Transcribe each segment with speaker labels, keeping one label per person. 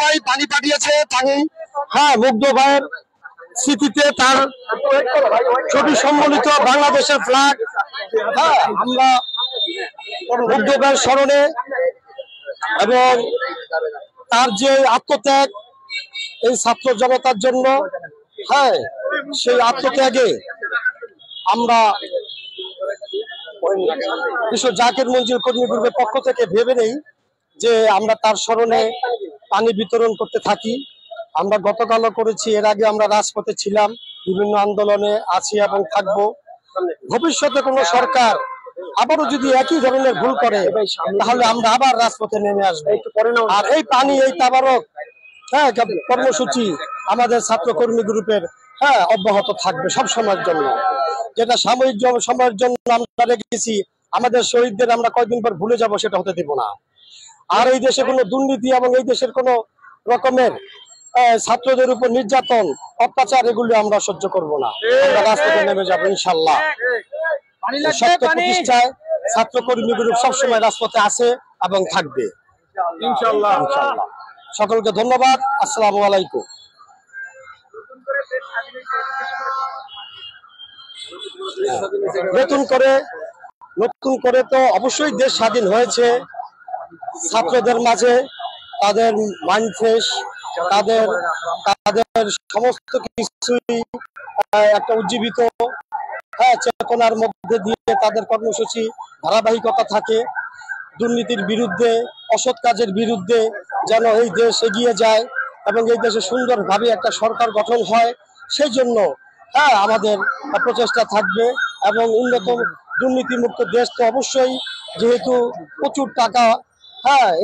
Speaker 1: ভাই পানি পাঠিয়েছে, পানি হ্যাঁ মুগ্ধ ভাইয়ের স্মৃতিতে তার ছবি সম্বলিত বাংলাদেশের ফ্ল্যাগ, হ্যাঁ আমরা মুগ্ধ ভাইয়ের স্মরণে এবং তার যে আত্মত্যাগ এই ছাত্র জনতার জন্য, হ্যাঁ সেই আত্মত্যাগে আমরা বিশ্ব জাকির মঞ্জিল কর্মী গ্রুপের পক্ষ থেকে ভেবে নেই যে আমরা তার স্মরণে পানি বিতরণ করতে থাকি। আমরা গতকালও করেছি, এর আগে আমরা রাজপথে ছিলাম, বিভিন্ন আন্দোলনে আছি এবং থাকবো। ভবিষ্যতে কোনো সরকার আবারও যদি একই ধরনের ভুল করে তাহলে আমরা আবার রাজপথে নেমে আসবো। আর এই পানি, এই তাবারক হ্যাঁ কর্মসূচি আমাদের ছাত্র কর্মী গ্রুপের হ্যাঁ অব্যাহত থাকবে সব সময়ের জন্য। যেটা সাময়িক সময়ের জন্য আমরা রেখেছি, আমাদের শহীদদের আমরা কয়েকদিন পর ভুলে যাব, সেটা হতে দিব না। আর এই দেশে কোনো দুর্নীতি এবং এই দেশের কোনো রকমের ছাত্রদের উপর নির্যাতন, অত্যাচার এগুলো আমরা সহ্য করব না। আমরা রাজপথে নেমে যাবো ইনশাল্লাহ। সত্য প্রতিষ্ঠায় ছাত্র কর্মী গ্রুপ সবসময় রাজপথে আছে এবং থাকবে ইনশাল্লাহ। সকলকে ধন্যবাদ। আসসালামু আলাইকুম। নতুন করে তো অবশ্যই দেশ স্বাধীন হয়েছে। ছাত্রদের মাঝে তাদের মাইন্ড ফ্রেশ, তাদের সমস্ত কিছুই একটা উজ্জীবিত চেতনার মধ্যে দিয়ে তাদের কর্মসূচি ধারাবাহিকতা থাকে। দুর্নীতির বিরুদ্ধে, অসৎ কাজের বিরুদ্ধে যেন এই দেশ এগিয়ে যায় এবং এই দেশে সুন্দরভাবে একটা সরকার গঠন হয়, সেই জন্য আমাদের প্রচেষ্টা থাকবে। এবং উন্নত দুর্নীতিমুক্ত দেশ তো অবশ্যই, যেহেতু প্রচুর টাকা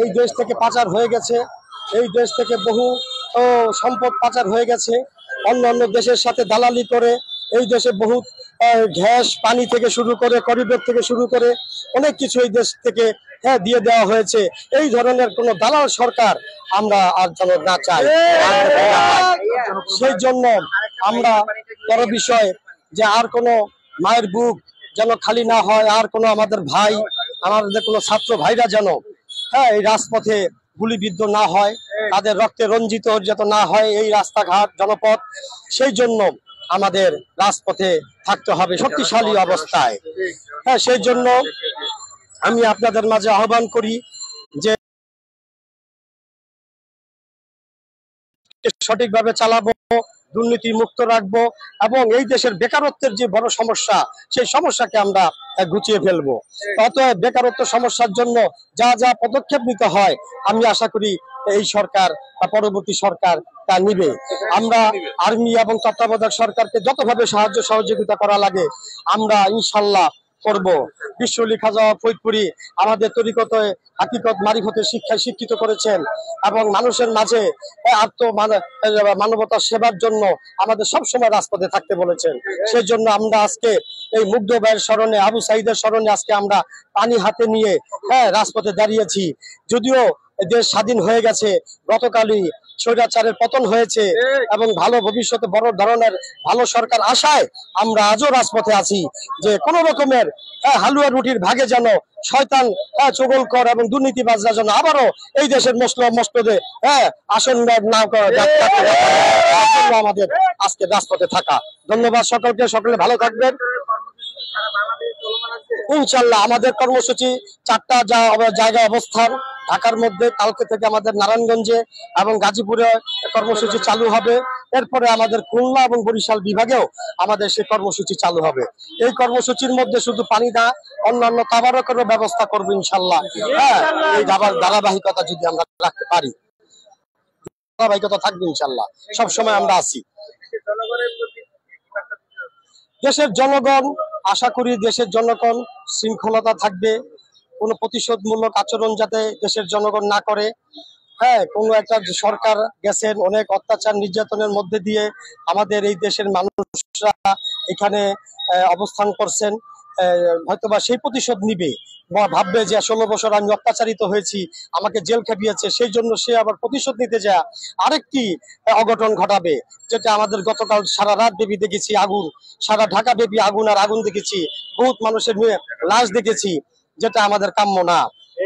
Speaker 1: এই দেশ থেকে পাচার হয়ে গেছে, এই দেশ থেকে বহু সম্পদ পাচার হয়ে গেছে, অন্যান্য দেশের সাথে দালালি করে এই দেশে বহু গ্যাস, পানি থেকে শুরু করে, করিডোর থেকে শুরু করে অনেক কিছু এই দেশ থেকে দিয়ে দেওয়া হয়েছে। এই ধরনের কোন দালাল সরকার আমরা আর যেন না চাই। সেই জন্য আমরা বড় বিষয় যে আর কোনো মায়ের বুক যেন খালি না হয়, আর কোনো আমাদের ভাই, আমাদের কোনো ছাত্র ভাইরা যেন এই রাজপথে গুলিবিদ্ধ না হয়, তাদের রক্তে রঞ্জিত যত না হয় এই রাস্তাঘাট, জনপথ। সেই জন্য আমাদের রাজপথে থাকতে হবে শক্তিশালী অবস্থায়। সেই জন্য আমি আপনাদের মাঝে আহ্বান করি যে সঠিকভাবে চালাবো, দুর্নীতি মুক্ত রাখবো এবং এই দেশের বেকারত্বের যে বড় সমস্যা, সেই সমস্যাকে আমরা গুছিয়ে ফেলবো। অতএব বেকারত্ব সমস্যার জন্য যা যা পদক্ষেপ নিতে হয় আমি আশা করি এই সরকার বা পরবর্তী সরকার তা নিবে। আমরা আর্মি এবং তত্ত্বাবধায়ক সরকারকে যতভাবে সাহায্য সহযোগিতা করা লাগে আমরা ইনশাল্লাহ করব। বিশ্বলি খাজা ফরিদপুরি আমাদের তরিকতে হাকিকত মারিফতের শিক্ষায় শিক্ষিত করেছেন এবং মানুষের মাঝে মানবতার সেবার জন্য আমাদের সবসময় রাজপথে থাকতে বলেছেন। সেই জন্য আমরা আজকে এই মুগ্ধ ভাইয়ের স্মরণে, আবু সাইদের স্মরণে আজকে আমরা পানি হাতে নিয়ে রাজপথে দাঁড়িয়েছি। যদিও দেশ স্বাধীন হয়ে গেছে, গতকালই স্বৈরাচারের পতন হয়েছে এবং ভালো ভবিষ্যতে বড় ধরনের ভালো সরকার আশায় আমরা আজও রাজপথে আছি যে কোন রকমের হালুয়া রুটির ভাগে যেন শয়তান চগলকর এবং দুর্নীতিবাজরা যেন আবারও এই দেশের মসনদে আসন না আমাদের আজকে রাজপথে থাকা। ধন্যবাদ সকলকে, সকলে ভালো থাকবেন ইনশাল্লাহ। আমাদের কর্মসূচি 4টা জায়গায় অবস্থান, ঢাকার মধ্যে কালকে থেকে আমাদের নারায়ণগঞ্জে এবং গাজীপুরে কর্মসূচি চালু হবে। এরপরে আমাদের খুলনা এবং বরিশাল বিভাগেও আমাদের সেই কর্মসূচি চালু হবে। এই কর্মসূচির মধ্যে শুধু পানি না, অন্যান্য তাবারকেরও ব্যবস্থা করবো ইনশাল্লাহ। এই ধারাবাহিকতা যদি আমরা রাখতে পারি, ধারাবাহিকতা থাকবে ইনশাল্লাহ। সবসময় আমরা আছি। দেশের জনগণ, আশা করি দেশের জনগণ শৃঙ্খলতা থাকবে, কোনো প্রতিশোধমূলক আচরণ যাতে দেশের জনগণ না করে। কোনো একটা সরকার গেছেন অনেক অত্যাচার নির্যাতনের মধ্যে দিয়ে আমাদের এই দেশের মানুষরা এখানে অবস্থান করছেন, হয়তোবা সেই প্রতিশোধ নিবে, ভাববে যে 16 বছর আমি অত্যাচারিত হয়েছি, আমাকে জেল খেপিয়েছে, সেই জন্য সে আবার প্রতিশোধ নিতে যায় আরেকটি অঘটন ঘটাবে। যেটা আমাদের গতকাল সারা রাত ব্যাপী দেখেছি, আগুন, সারা ঢাকা ব্যাপী আগুন আর আগুন দেখেছি, বহুত মানুষের লাশ দেখেছি, যেটা আমাদের কাম্য না।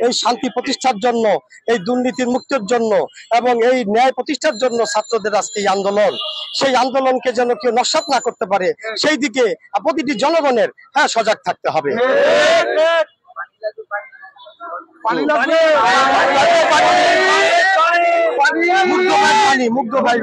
Speaker 1: এই শান্তি প্রতিষ্ঠার জন্য, এই দুর্নীতির মুক্তির জন্য এবং এই ন্যায় প্রতিষ্ঠার জন্য ছাত্রদের আজকে এই আন্দোলন। সেই আন্দোলনকে যেন কেউ নস্যাৎ না করতে পারে, সেই দিকে প্রতিটি জনগণের সজাগ থাকতে হবে। মুগ্ধ ভাই